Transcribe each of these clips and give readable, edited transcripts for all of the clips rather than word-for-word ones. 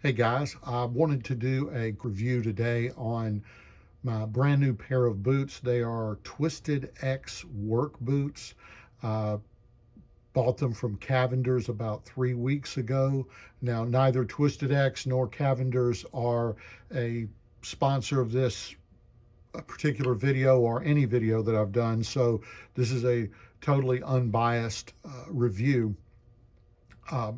Hey guys, I wanted to do a review today on my brand new pair of boots. They are Twisted X work boots. Uh, Bought them from Cavender's about 3 weeks ago. Now, neither Twisted X nor Cavender's are a sponsor of this particular video or any video that I've done, so this is a totally unbiased review. Uh,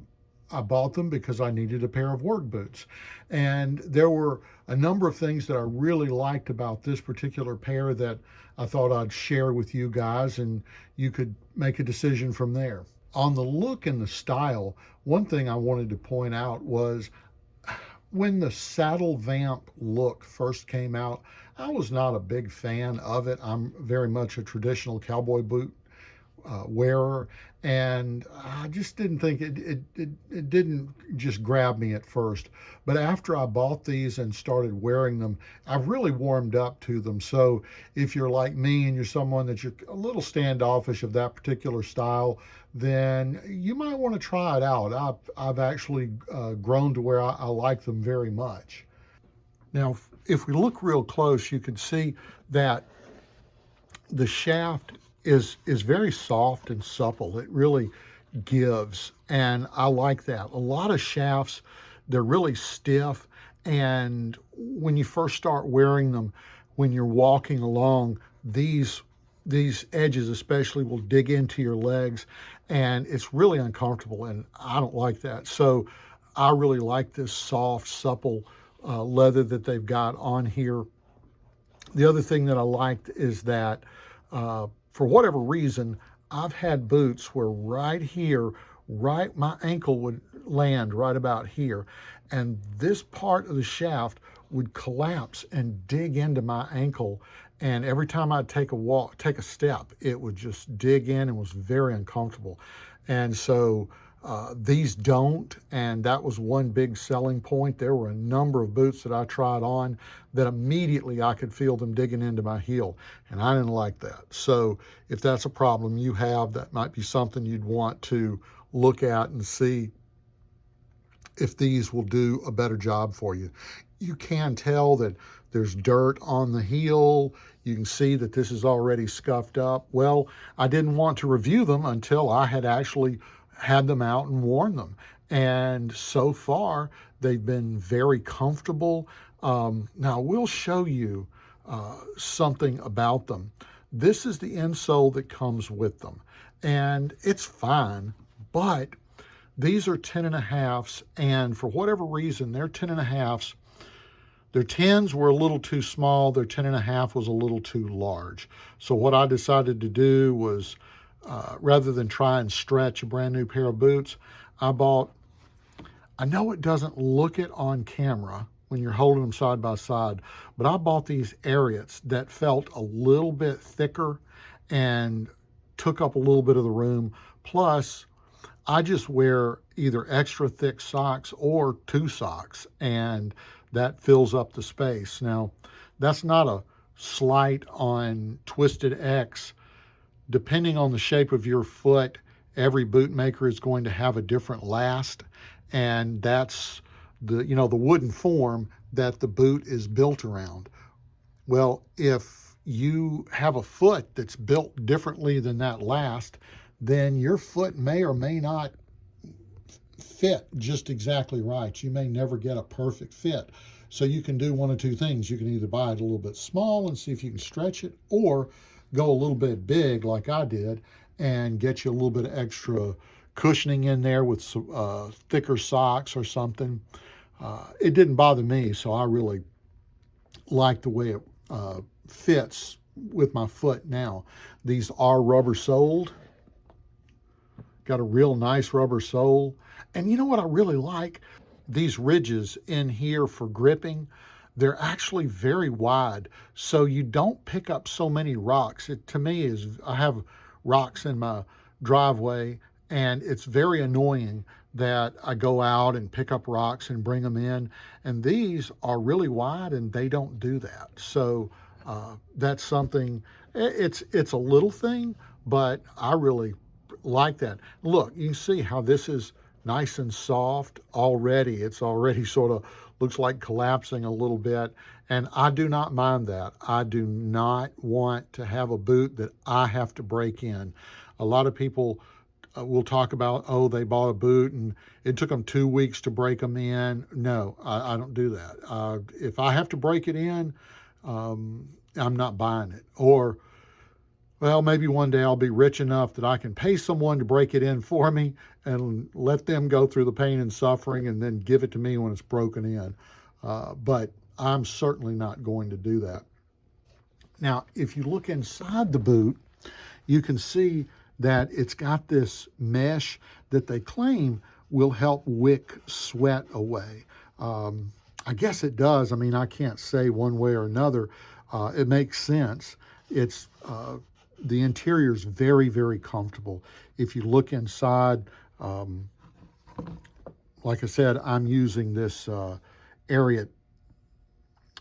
I bought them because I needed a pair of work boots. And there were a number of things that I really liked about this particular pair that I thought I'd share with you guys, and you could make a decision from there. On the look and the style, one thing I wanted to point out was when the saddle vamp look first came out, I was not a big fan of it. I'm very much a traditional cowboy boot wearer, and I just didn't think it didn't just grab me at first. But after I bought these and started wearing them, I've really warmed up to them. So if you're like me and you're someone that you're a little standoffish of that particular style, then you might want to try it out. I've actually grown to where I like them very much. Now, if we look real close, you can see that the shaft is very soft and supple. It really gives, and I like that. A lot of shafts, they're really stiff, and when you first start wearing them, when you're walking along, these edges especially will dig into your legs, and it's really uncomfortable, and I don't like that. So I really like this soft, supple leather that they've got on here. The other thing that I liked is that for whatever reason, I've had boots where right here, right, my ankle would land right about here, and this part of the shaft would collapse and dig into my ankle. And every time I'd take a step, it would just dig in and was very uncomfortable. And so these don't, and that was one big selling point. There were a number of boots that I tried on that immediately I could feel them digging into my heel, and I didn't like that. So if that's a problem you have, that might be something you'd want to look at and see if these will do a better job for you. You can tell that there's dirt on the heel. You can see that this is already scuffed up. Well, I didn't want to review them until I had actually had them out and worn them. And so far, they've been very comfortable. Now, we'll show you something about them. This is the insole that comes with them, and it's fine, but these are 10.5s, and for whatever reason, they're 10.5s. Their 10s were a little too small. Their 10.5 was a little too large. So what I decided to do was, rather than try and stretch a brand new pair of boots, I know it doesn't look it on camera when you're holding them side by side, but I bought these Ariats that felt a little bit thicker and took up a little bit of the room. Plus, I just wear either extra thick socks or 2 socks, and that fills up the space. Now, that's not a slight on Twisted X. Depending on the shape of your foot, every boot maker is going to have a different last, and that's the wooden form that the boot is built around. Well, if you have a foot that's built differently than that last, then your foot may or may not fit just exactly right. You may never get a perfect fit. So you can do one of two things. You can either buy it a little bit small and see if you can stretch it, or go a little bit big like I did and get you a little bit of extra cushioning in there with some thicker socks or something. It didn't bother me, so I really like the way it fits with my foot now. These are rubber soled. Got a real nice rubber sole. And you know what I really like? These ridges in here for gripping, they're actually very wide, so you don't pick up so many rocks. It, to me, I have rocks in my driveway, and it's very annoying that I go out and pick up rocks and bring them in. And these are really wide, and they don't do that. So that's something, it's a little thing, but I really like that. Look, you can see how this is nice and soft already. It's already sort of looks like collapsing a little bit. And I do not mind that. I do not want to have a boot that I have to break in. A lot of people will talk about, oh, they bought a boot and it took them 2 weeks to break them in. No, I don't do that. If I have to break it in, I'm not buying it. Or, well, maybe one day I'll be rich enough that I can pay someone to break it in for me and let them go through the pain and suffering and then give it to me when it's broken in. But I'm certainly not going to do that. Now, if you look inside the boot, you can see that it's got this mesh that they claim will help wick sweat away. I guess it does. I mean, I can't say one way or another. It makes sense. It's the interior is very, very comfortable. If you look inside, like I said, I'm using this Ariat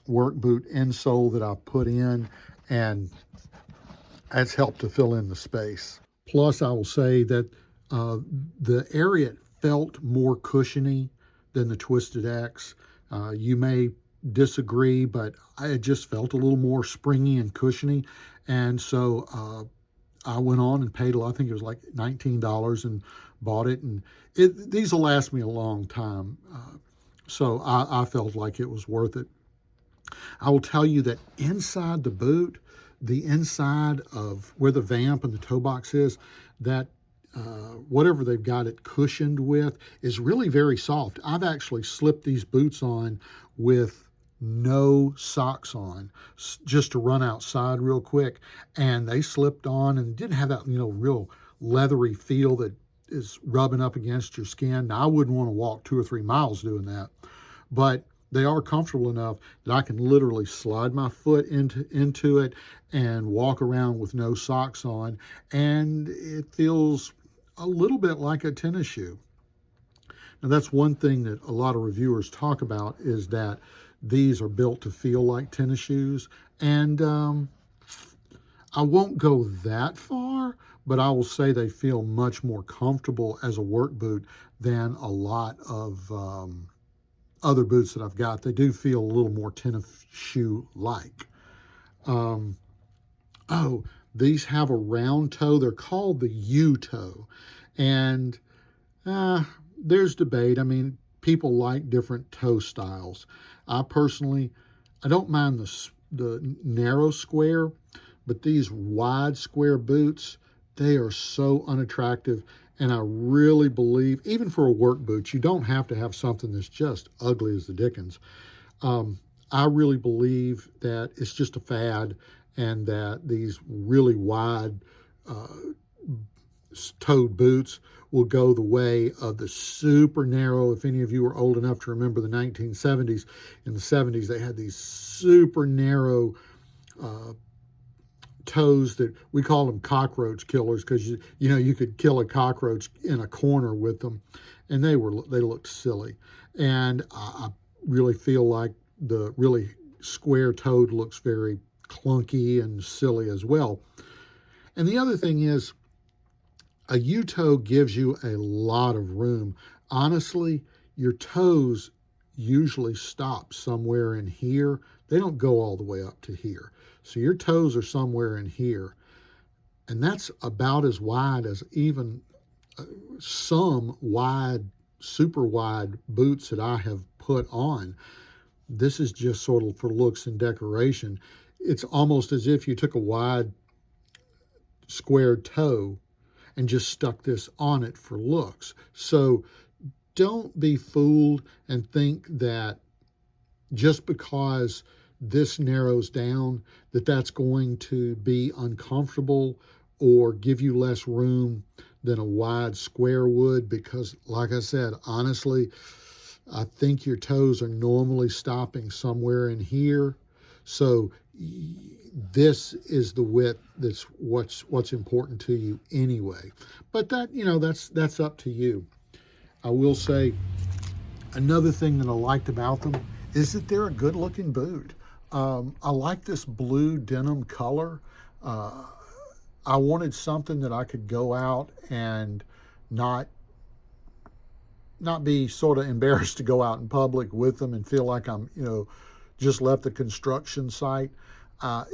work boot insole that I put in, and that's helped to fill in the space. Plus, I will say that the Ariat felt more cushiony than the Twisted X. You may disagree, but it just felt a little more springy and cushiony. And so I went on and paid, I think it was like $19 and bought it. And these will last me a long time. So I felt like it was worth it. I will tell you that inside the boot, the inside of where the vamp and the toe box is, that whatever they've got it cushioned with is really very soft. I've actually slipped these boots on with no socks on just to run outside real quick, and they slipped on and didn't have that, real leathery feel that is rubbing up against your skin. Now, I wouldn't want to walk 2 or 3 miles doing that, but they are comfortable enough that I can literally slide my foot into it and walk around with no socks on, and it feels a little bit like a tennis shoe. Now, that's one thing that a lot of reviewers talk about, is that these are built to feel like tennis shoes, and I won't go that far, but I will say they feel much more comfortable as a work boot than a lot of other boots that I've got. They do feel a little more tennis shoe-like. These have a round toe. They're called the U-toe. And there's debate. I mean, people like different toe styles. I don't mind the narrow square, but these wide square boots, they are so unattractive. And I really believe, even for a work boot, you don't have to have something that's just ugly as the dickens. I really believe that it's just a fad, and that these really wide toed boots will go the way of the super narrow. If any of you are old enough to remember the 1970s, in the 70s, they had these super narrow toes that we call them cockroach killers, because you could kill a cockroach in a corner with them, and they looked silly. And I really feel like the really square toed looks very clunky and silly as well. And the other thing is, a U-toe gives you a lot of room. Honestly, your toes usually stop somewhere in here. They don't go all the way up to here. So your toes are somewhere in here. And that's about as wide as even some wide, super wide boots that I have put on. This is just sort of for looks and decoration. It's almost as if you took a wide square toe and just stuck this on it for looks. So don't be fooled and think that just because this narrows down, that's going to be uncomfortable or give you less room than a wide square would, because like I said, honestly, I think your toes are normally stopping somewhere in here. So this is the width that's what's important to you anyway. But that's up to you. I will say another thing that I liked about them is that they're a good looking boot. I like this blue denim color. I wanted something that I could go out and not not be sort of embarrassed to go out in public with them and feel like I'm, just left the construction site.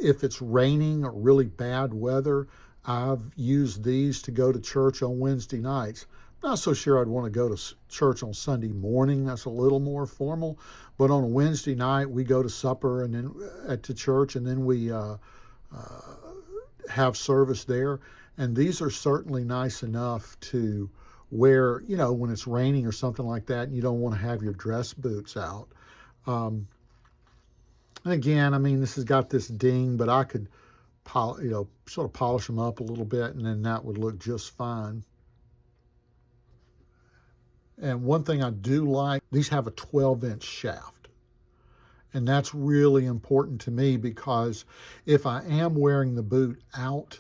If it's raining or really bad weather, I've used these to go to church on Wednesday nights. Not so sure I'd want to go to church on Sunday morning. That's a little more formal. But on a Wednesday night, we go to supper and then to church, and then we have service there. And these are certainly nice enough to wear, when it's raining or something like that, and you don't want to have your dress boots out. And again, this has got this ding, but I could, sort of polish them up a little bit, and then that would look just fine. And one thing I do like, these have a 12-inch shaft. And that's really important to me because if I am wearing the boot out,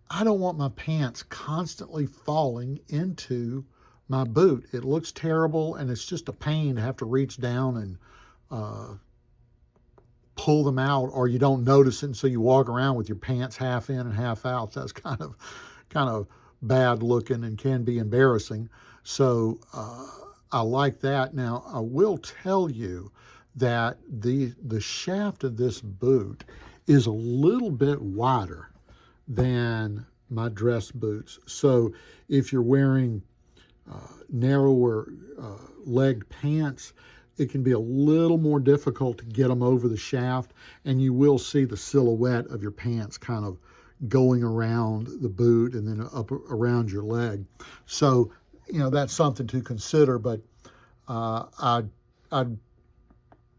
I don't want my pants constantly falling into my boot. It looks terrible, and it's just a pain to have to reach down and pull them out, or you don't notice it, and so you walk around with your pants half in and half out. That's kind of bad looking and can be embarrassing. So I like that. Now, I will tell you that the shaft of this boot is a little bit wider than my dress boots. So if you're wearing narrower legged pants, it can be a little more difficult to get them over the shaft, and you will see the silhouette of your pants kind of going around the boot and then up around your leg. So, that's something to consider, but I'd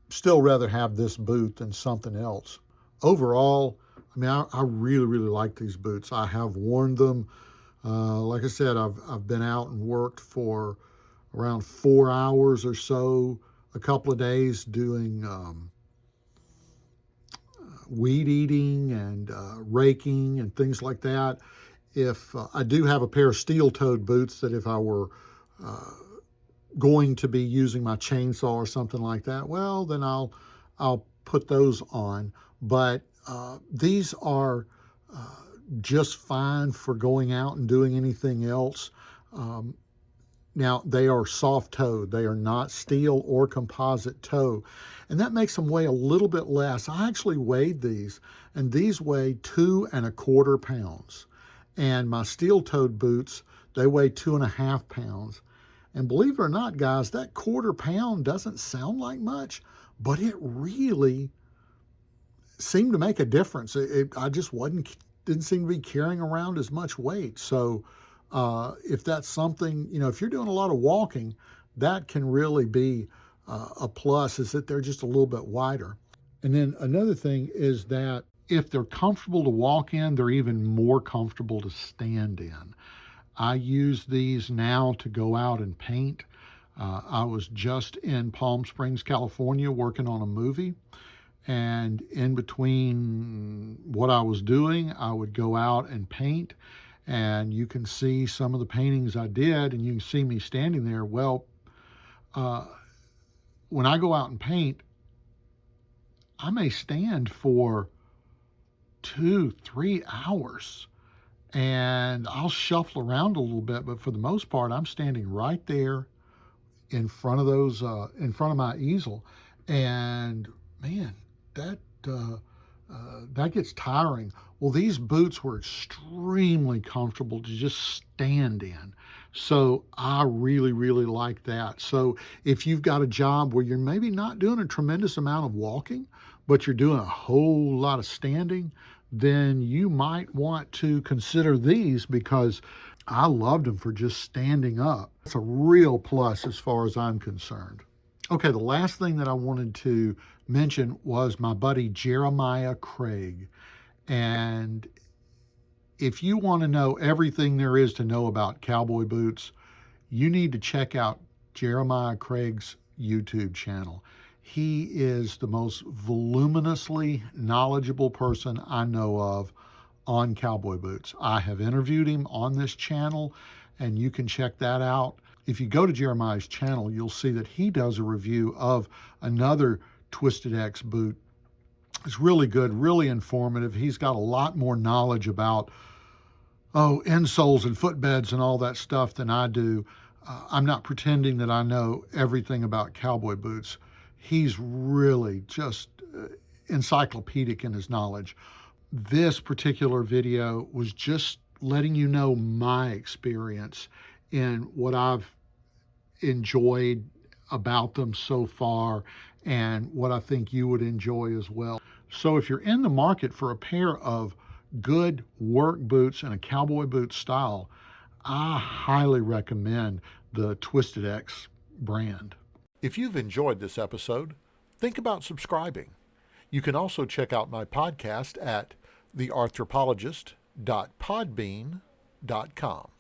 still rather have this boot than something else. Overall, I really, really like these boots. I have worn them. Like I said, I've been out and worked for around 4 hours or so, a couple of days doing weed eating and raking and things like that. If I do have a pair of steel-toed boots that if I were going to be using my chainsaw or something like that, well, then I'll put those on. But these are just fine for going out and doing anything else. Now, they are soft-toed. They are not steel or composite toe, and that makes them weigh a little bit less. I actually weighed these, and these weigh 2¼ pounds. And my steel-toed boots, they weigh 2½ pounds. And believe it or not, guys, that ½ pound doesn't sound like much, but it really seemed to make a difference. I just didn't seem to be carrying around as much weight. So if that's something, if you're doing a lot of walking, that can really be a plus, is that they're just a little bit wider. And then another thing is that if they're comfortable to walk in, they're even more comfortable to stand in. I use these now to go out and paint. I was just in Palm Springs, California, working on a movie. And in between what I was doing, I would go out and paint. And you can see some of the paintings I did, and you can see me standing there. Well, when I go out and paint, I may stand for 2-3 hours, and I'll shuffle around a little bit, but for the most part, I'm standing right there in front of my easel, and man, that gets tiring. Well, these boots were extremely comfortable to just stand in. So I really, really like that. So if you've got a job where you're maybe not doing a tremendous amount of walking, but you're doing a whole lot of standing, then you might want to consider these, because I loved them for just standing up. It's a real plus as far as I'm concerned. Okay, the last thing that I wanted to mention was my buddy Jeremiah Craig. And if you want to know everything there is to know about cowboy boots, you need to check out Jeremiah Craig's YouTube channel. He is the most voluminously knowledgeable person I know of on cowboy boots. I have interviewed him on this channel, and you can check that out. If you go to Jeremiah's channel, you'll see that he does a review of another Twisted X boot. It's really good, really informative. He's got a lot more knowledge about insoles and footbeds and all that stuff than I do. I'm not pretending that I know everything about cowboy boots. He's really just encyclopedic in his knowledge. This particular video was just letting you know my experience and what I've enjoyed about them so far and what I think you would enjoy as well. So if you're in the market for a pair of good work boots in a cowboy boot style, I highly recommend the Twisted X brand. If you've enjoyed this episode, think about subscribing. You can also check out my podcast at thearthropologist.podbean.com.